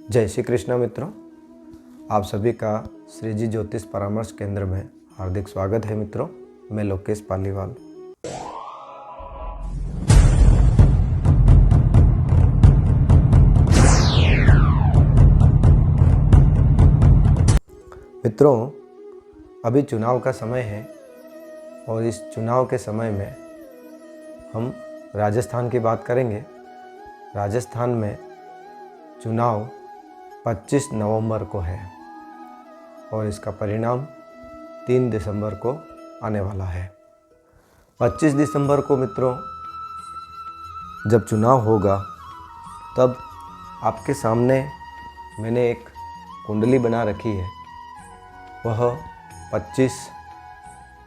जय श्री कृष्ण मित्रों, आप सभी का श्री जी ज्योतिष परामर्श केंद्र में हार्दिक स्वागत है। मित्रों, मैं लोकेश पालीवाल। मित्रों, अभी चुनाव का समय है और इस चुनाव के समय में हम राजस्थान की बात करेंगे। राजस्थान में चुनाव 25 नवंबर को है और इसका परिणाम 3 दिसंबर को आने वाला है। 25 दिसंबर को मित्रों जब चुनाव होगा तब आपके सामने मैंने एक कुंडली बना रखी है। वह 25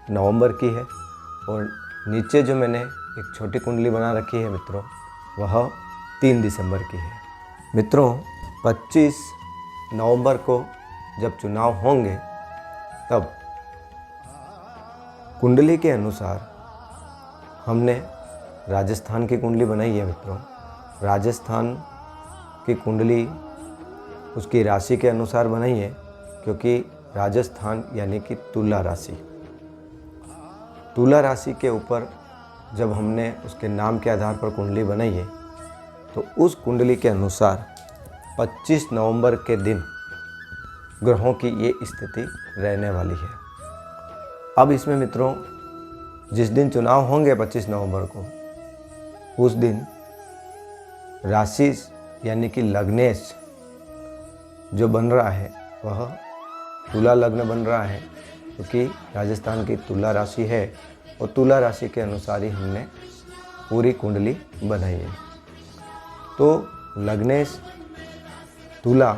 नवंबर की है और नीचे जो मैंने एक छोटी कुंडली बना रखी है मित्रों, वह 3 दिसंबर की है। मित्रों, 25 नवंबर को जब चुनाव होंगे तब कुंडली के अनुसार हमने राजस्थान की कुंडली बनाई है। मित्रों, राजस्थान की कुंडली उसकी राशि के अनुसार बनाई है, क्योंकि राजस्थान यानी कि तुला राशि के ऊपर जब हमने उसके नाम के आधार पर कुंडली बनाई है तो उस कुंडली के अनुसार 25 नवंबर के दिन ग्रहों की ये स्थिति रहने वाली है। अब इसमें मित्रों, जिस दिन चुनाव होंगे 25 नवंबर को, उस दिन राशि यानी कि लग्नेश जो बन रहा है वह तुला लग्न बन रहा है, क्योंकि राजस्थान की तुला राशि है और तुला राशि के अनुसार ही हमने पूरी कुंडली बनाई है। तो लग्नेश तुला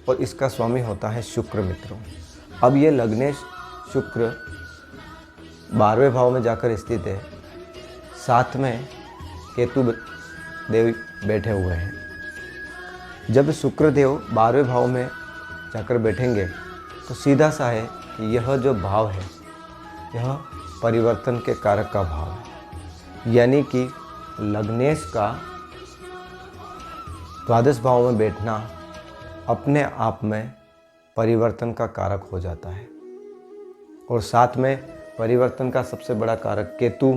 और इसका स्वामी होता है शुक्र। मित्रों, अब ये लग्नेश शुक्र 12वें भाव में जाकर स्थित है, साथ में केतु देव बैठे हुए हैं। जब शुक्र देव 12वें भाव में जाकर बैठेंगे तो सीधा सा है कि यह जो भाव है यह परिवर्तन के कारक का भाव है, यानी कि लग्नेश का द्वादश भाव में बैठना अपने आप में परिवर्तन का कारक हो जाता है। और साथ में परिवर्तन का सबसे बड़ा कारक केतु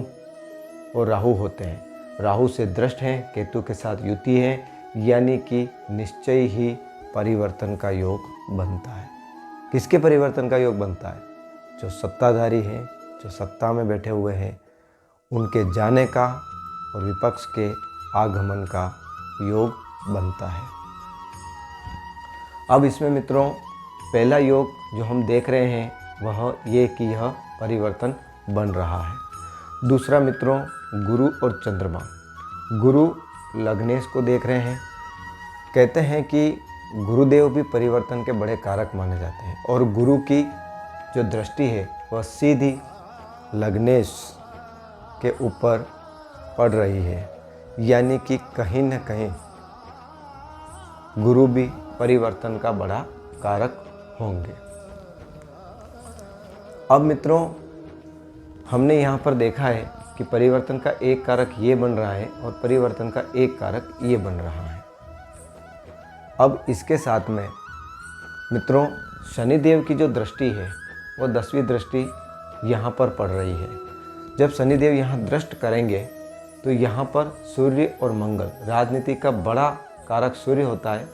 और राहु होते हैं। राहु से दृष्ट हैं, केतु के साथ युति है, यानी कि निश्चय ही परिवर्तन का योग बनता है। किसके परिवर्तन का योग बनता है? जो सत्ताधारी हैं, जो सत्ता में बैठे हुए हैं, उनके जाने का और विपक्ष के आगमन का योग बनता है। अब इसमें मित्रों पहला योग जो हम देख रहे हैं वह ये कि यह परिवर्तन बन रहा है। दूसरा मित्रों, गुरु और चंद्रमा। गुरु लग्नेश को देख रहे हैं। कहते हैं कि गुरुदेव भी परिवर्तन के बड़े कारक माने जाते हैं और गुरु की जो दृष्टि है वह सीधी लग्नेश के ऊपर पड़ रही है, यानी कि कहीं न कहीं गुरु भी परिवर्तन का बड़ा कारक होंगे। अब मित्रों, हमने यहाँ पर देखा है कि परिवर्तन का एक कारक ये बन रहा है और परिवर्तन का एक कारक ये बन रहा है। अब इसके साथ में मित्रों शनिदेव की जो दृष्टि है वो 10वीं दृष्टि यहाँ पर पड़ रही है। जब शनिदेव यहाँ दृष्ट करेंगे तो यहाँ पर सूर्य और मंगल, राजनीति का बड़ा कारक सूर्य होता है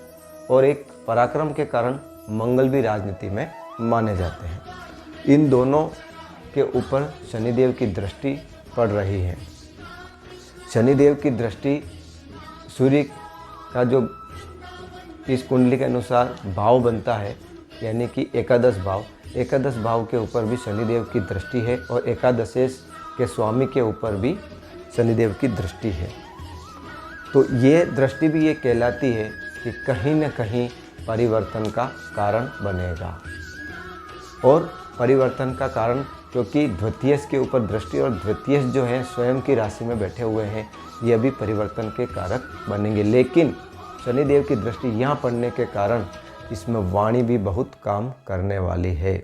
और एक पराक्रम के कारण मंगल भी राजनीति में माने जाते हैं। इन दोनों के ऊपर शनिदेव की दृष्टि पड़ रही है। शनिदेव की दृष्टि सूर्य का जो इस कुंडली के अनुसार भाव बनता है, यानी कि एकादश भाव के ऊपर भी शनिदेव की दृष्टि है और एकादशेश के स्वामी के ऊपर भी शनिदेव की दृष्टि है। तो ये दृष्टि भी ये कहलाती है कि कहीं न कहीं परिवर्तन का कारण बनेगा। और परिवर्तन का कारण, क्योंकि द्वितीयस के ऊपर दृष्टि और द्वितीयस जो है स्वयं की राशि में बैठे हुए हैं, ये भी परिवर्तन के कारक बनेंगे। लेकिन शनिदेव की दृष्टि यहाँ पड़ने के कारण इसमें वाणी भी बहुत काम करने वाली है,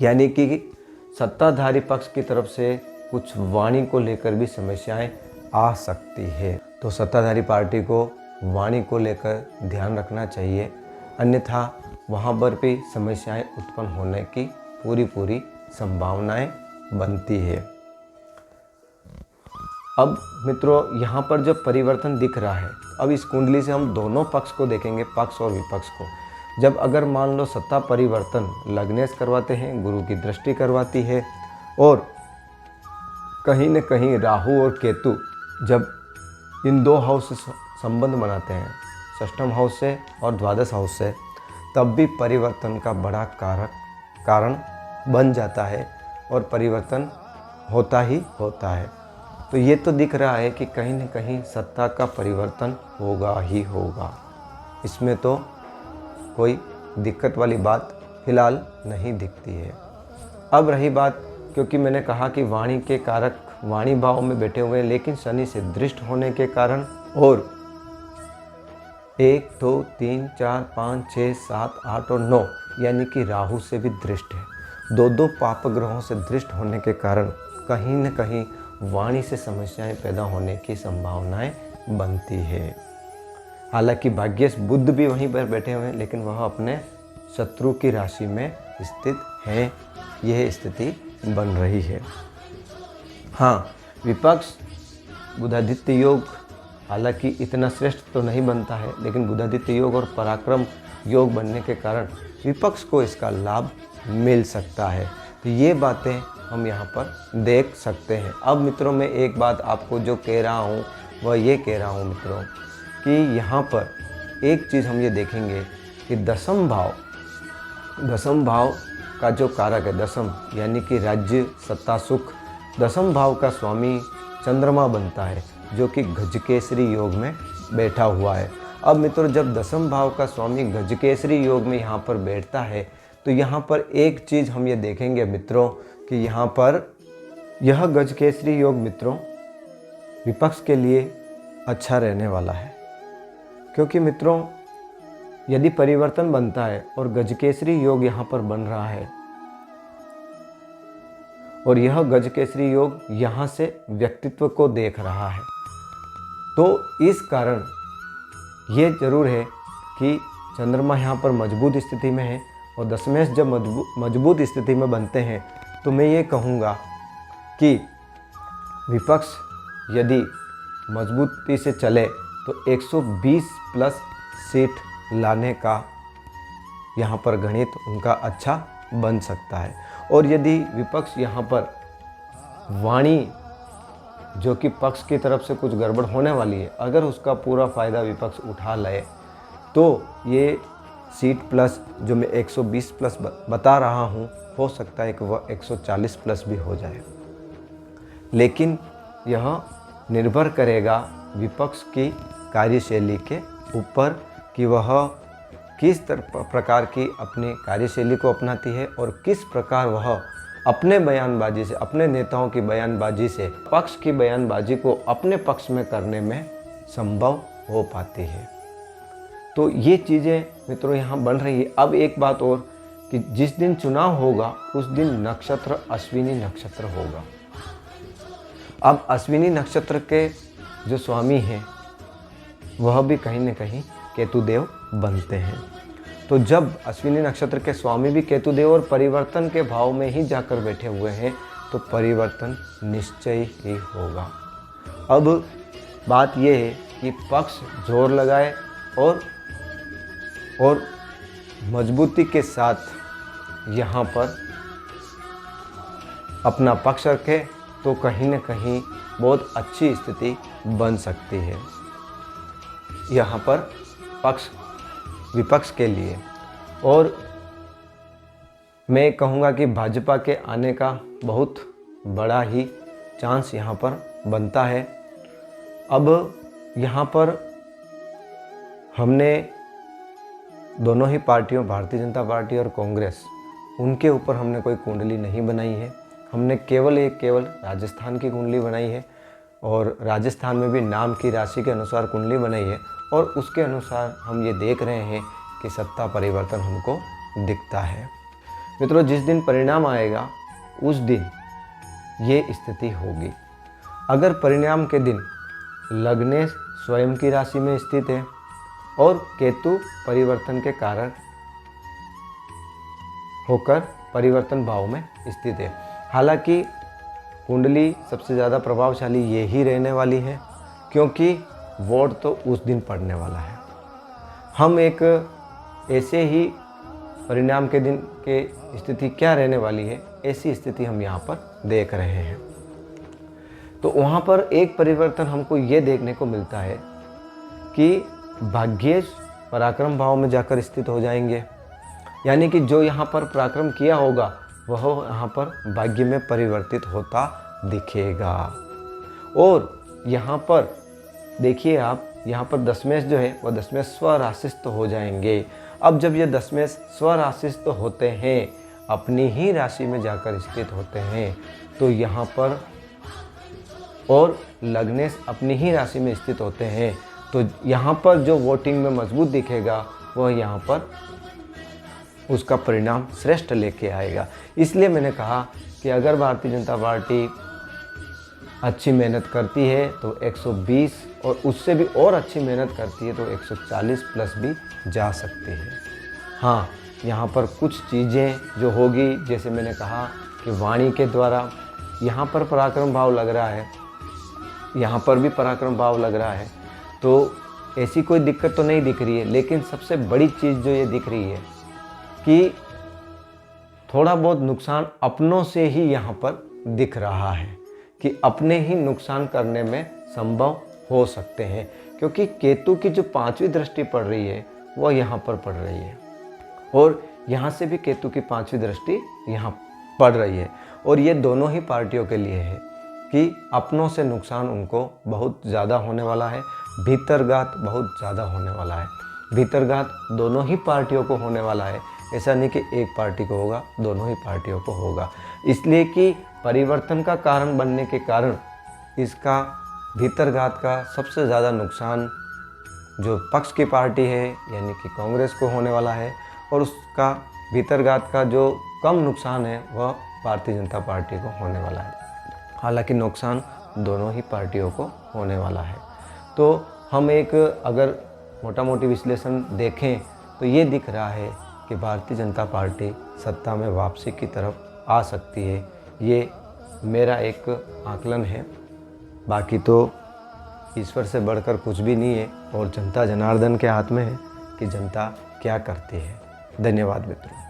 यानी कि सत्ताधारी पक्ष की तरफ से कुछ वाणी को लेकर भी समस्याएं आ सकती है। तो सत्ताधारी पार्टी को वाणी को लेकर ध्यान रखना चाहिए, अन्यथा वहाँ पर भी समस्याएं उत्पन्न होने की पूरी संभावनाएं बनती है। अब मित्रों, यहाँ पर जो परिवर्तन दिख रहा है, अब इस कुंडली से हम दोनों पक्ष को देखेंगे, पक्ष और विपक्ष को। जब अगर मान लो सत्ता परिवर्तन लग्नेश करवाते हैं, गुरु की दृष्टि करवाती है, और कहीं न कहीं राहु और केतु जब इन दो हाउस से संबंध बनाते हैं, षष्ठम हाउस से और द्वादश हाउस से, तब भी परिवर्तन का बड़ा कारण बन जाता है और परिवर्तन होता ही होता है। तो ये तो दिख रहा है कि कहीं न कहीं सत्ता का परिवर्तन होगा ही होगा, इसमें तो कोई दिक्कत वाली बात फिलहाल नहीं दिखती है। अब रही बात, क्योंकि मैंने कहा कि वाणी के कारक वाणी भाव में बैठे हुए हैं, लेकिन शनि से दृष्ट होने के कारण, और 1 2 3 4 5 6 7 8 और 9 यानी कि राहु से भी दृष्ट है। दो पाप ग्रहों से दृष्ट होने के कारण कहीं न कहीं वाणी से समस्याएं पैदा होने की संभावनाएं बनती है। हालांकि भाग्यश बुध भी वहीं पर बैठे हुए हैं, लेकिन वह अपने शत्रु की राशि में स्थित हैं, यह स्थिति बन रही है। हाँ, विपक्ष बुधादित्य योग हालांकि इतना श्रेष्ठ तो नहीं बनता है, लेकिन बुधादित्य योग और पराक्रम योग बनने के कारण विपक्ष को इसका लाभ मिल सकता है। तो ये बातें हम यहाँ पर देख सकते हैं। अब मित्रों, मैं एक बात आपको जो कह रहा हूँ वह ये कह रहा हूँ मित्रों, कि यहाँ पर एक चीज़ हम ये देखेंगे कि दसम भाव का जो कारक है, दसम यानी कि राज्य, सत्ता, सुख, दसम भाव का स्वामी चंद्रमा बनता है, जो कि गजकेसरी योग में बैठा हुआ है। अब मित्रों, जब दसम भाव का स्वामी गजकेसरी योग में यहाँ पर बैठता है, तो यहाँ पर एक चीज़ हम ये देखेंगे मित्रों कि यहाँ पर यह गजकेसरी योग मित्रों विपक्ष के लिए अच्छा रहने वाला है। क्योंकि मित्रों, यदि परिवर्तन बनता है और गजकेसरी योग यहाँ पर बन रहा है, और यह गजकेसरी योग यहाँ से व्यक्तित्व को देख रहा है, तो इस कारण ये जरूर है कि चंद्रमा यहाँ पर मजबूत स्थिति में है, और दशमेश जब मजबूत स्थिति में बनते हैं, तो मैं ये कहूँगा कि विपक्ष यदि मजबूती से चले तो 120 प्लस सीट लाने का यहाँ पर गणित उनका अच्छा बन सकता है। और यदि विपक्ष यहाँ पर वाणी जो कि पक्ष की तरफ से कुछ गड़बड़ होने वाली है, अगर उसका पूरा फ़ायदा विपक्ष उठा ले, तो ये सीट प्लस जो मैं 120 प्लस बता रहा हूँ, हो सकता है कि वह 140 प्लस भी हो जाए। लेकिन यह निर्भर करेगा विपक्ष की कार्यशैली के ऊपर कि वह किस प्रकार की अपनी कार्यशैली को अपनाती है, और किस प्रकार वह अपने बयानबाजी से, अपने नेताओं की बयानबाजी से पक्ष की बयानबाजी को अपने पक्ष में करने में संभव हो पाती है। तो ये चीज़ें मित्रों यहाँ बन रही है। अब एक बात और, कि जिस दिन चुनाव होगा उस दिन नक्षत्र अश्विनी नक्षत्र होगा। अब अश्विनी नक्षत्र के जो स्वामी हैं वह भी कहीं न कहीं केतुदेव बनते हैं। तो जब अश्विनी नक्षत्र के स्वामी भी केतुदेव और परिवर्तन के भाव में ही जाकर बैठे हुए हैं, तो परिवर्तन निश्चय ही होगा। अब बात यह है कि पक्ष जोर लगाए और मजबूती के साथ यहाँ पर अपना पक्ष रखे, तो कहीं न कहीं बहुत अच्छी स्थिति बन सकती है यहाँ पर पक्ष विपक्ष के लिए। और मैं कहूँगा कि भाजपा के आने का बहुत बड़ा ही चांस यहाँ पर बनता है। अब यहाँ पर हमने दोनों ही पार्टियों, भारतीय जनता पार्टी और कांग्रेस, उनके ऊपर हमने कोई कुंडली नहीं बनाई है। हमने केवल राजस्थान की कुंडली बनाई है, और राजस्थान में भी नाम की राशि के अनुसार कुंडली बनाई है, और उसके अनुसार हम ये देख रहे हैं कि सत्ता परिवर्तन हमको दिखता है। मित्रों, जिस दिन परिणाम आएगा उस दिन ये स्थिति होगी। अगर परिणाम के दिन लग्नेश स्वयं की राशि में स्थित है और केतु परिवर्तन के कारण होकर परिवर्तन भाव में स्थित है। हालांकि कुंडली सबसे ज़्यादा प्रभावशाली ये ही रहने वाली है, क्योंकि वोट तो उस दिन पड़ने वाला है। हम एक ऐसे ही परिणाम के दिन के स्थिति क्या रहने वाली है, ऐसी स्थिति हम यहाँ पर देख रहे हैं। तो वहाँ पर एक परिवर्तन हमको ये देखने को मिलता है कि भाग्येश पराक्रम भाव में जाकर स्थित हो जाएंगे, यानी कि जो यहाँ पर पराक्रम किया होगा वह यहाँ पर भाग्य में परिवर्तित होता दिखेगा। और यहाँ पर देखिए आप, यहाँ पर दशमेश जो है वह दशमेश स्वराशिस्थ हो जाएंगे। अब जब ये दशमेश स्वराशिस्थ होते हैं, अपनी ही राशि में जाकर स्थित होते हैं, तो यहाँ पर और लग्नेश अपनी ही राशि में स्थित होते हैं, तो यहाँ पर जो वोटिंग में मजबूत दिखेगा वह यहाँ पर उसका परिणाम श्रेष्ठ लेके आएगा। इसलिए मैंने कहा कि अगर भारतीय जनता पार्टी अच्छी मेहनत करती है तो 120 और उससे भी और अच्छी मेहनत करती है तो 140 प्लस भी जा सकती है। हाँ, यहाँ पर कुछ चीज़ें जो होगी, जैसे मैंने कहा कि वाणी के द्वारा यहाँ पर पराक्रम भाव लग रहा है, यहाँ पर भी पराक्रम भाव लग रहा है, तो ऐसी कोई दिक्कत तो नहीं दिख रही है। लेकिन सबसे बड़ी चीज़ जो ये दिख रही है कि थोड़ा बहुत नुकसान अपनों से ही यहाँ पर दिख रहा है, कि अपने ही नुकसान करने में संभव हो सकते हैं, क्योंकि केतु की जो 5वीं दृष्टि पड़ रही है वह यहाँ पर पड़ रही है, और यहाँ से भी केतु की 5वीं दृष्टि यहाँ पड़ रही है। और ये दोनों ही पार्टियों के लिए है कि अपनों से नुकसान उनको बहुत ज़्यादा होने वाला है, भीतरघात बहुत ज़्यादा होने वाला है। भीतरघात दोनों ही पार्टियों को होने वाला है, ऐसा नहीं कि एक पार्टी को होगा, दोनों ही पार्टियों को होगा। इसलिए कि परिवर्तन का कारण बनने के कारण इसका भीतरघात का सबसे ज़्यादा नुकसान जो पक्ष की पार्टी है यानी कि कांग्रेस को होने वाला है, और उसका भीतरघात का जो कम नुकसान है वह भारतीय जनता पार्टी को होने वाला है। हालांकि नुकसान दोनों ही पार्टियों को होने वाला है। तो हम एक अगर मोटा मोटी विश्लेषण देखें तो ये दिख रहा है कि भारतीय जनता पार्टी सत्ता में वापसी की तरफ आ सकती है। ये मेरा एक आकलन है, बाकी तो ईश्वर से बढ़कर कुछ भी नहीं है, और जनता जनार्दन के हाथ में है कि जनता क्या करती है। धन्यवाद मित्रों।